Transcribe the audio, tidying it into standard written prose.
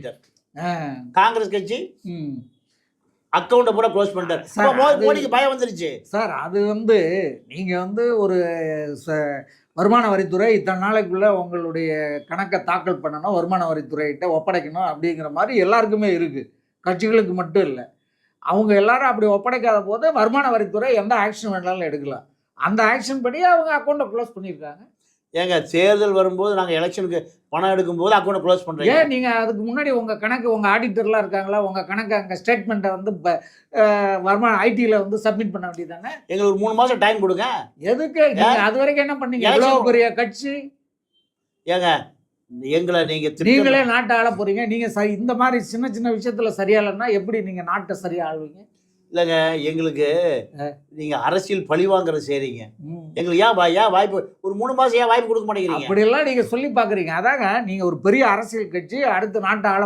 பண்ணிட்டார். காங்கிரஸ் கட்சி அக்கௌண்ட்டை பூரா க்ளோஸ் பண்ணிட்டார். மோடிக்கு பயம் வந்துருச்சு சார். அது நீங்கள் ஒரு வருமான வரித்துறை இத்தனை நாளைக்குள்ளே உங்களுடைய கணக்கை தாக்கல் பண்ணணும், வருமான வரித்துறைகிட்ட ஒப்படைக்கணும் அப்படிங்கிற மாதிரி எல்லாருக்குமே இருக்குது, கட்சிகளுக்கு மட்டும் இல்லை. அவங்க எல்லாரும் அப்படி ஒப்படைக்காத போது வருமான வரித்துறை எந்த ஆக்ஷன் வேணாலும் எடுக்கலாம். அந்த ஆக்ஷன் படி அவங்க அக்கௌண்ட்டை க்ளோஸ் பண்ணியிருக்காங்க. ஏங்க தேர்தல் வரும்போது நாங்கள் எலெக்ஷனுக்கு பணம் எடுக்கும்போது அக்கௌண்ட்டை க்ளோஸ் பண்ணுறோம். ஏன் நீங்கள் அதுக்கு முன்னாடி உங்கள் கணக்கு, உங்கள் ஆடிட்டர்லாம் இருக்காங்களா, உங்கள் கணக்கு அங்கே ஸ்டேட்மெண்ட்டை வருமான ஐடியில் சப்மிட் பண்ண வேண்டியதானே? எங்களுக்கு ஒரு 3 மாதம் டைம் கொடுங்க. எதுக்கு நீங்கள் அது வரைக்கும் என்ன பண்ணீங்க? எவ்வளோ பெரிய கட்சி ஏங்க, எங்களை நீங்களே நாட்டை ஆள போகிறீங்க. நீங்கள் இந்த மாதிரி சின்ன சின்ன விஷயத்தில் சரியாகலைன்னா எப்படி நீங்கள் நாட்டை சரியாக ஆளுவீங்க? இல்லைங்க, எங்களுக்கு நீங்கள் அரசியல் பழிவாங்கிறது செய்கிறீங்க. எங்களுக்கு ஏன் வாய்ப்பு ஒரு 3 மாதம் ஏன் வாய்ப்பு கொடுக்க மாட்டேங்கிறீங்க? அப்படியெல்லாம் நீங்கள் சொல்லி பார்க்குறீங்க. அதாங்க, நீங்கள் ஒரு பெரிய அரசியல் கட்சி, அடுத்த நாட்டை ஆள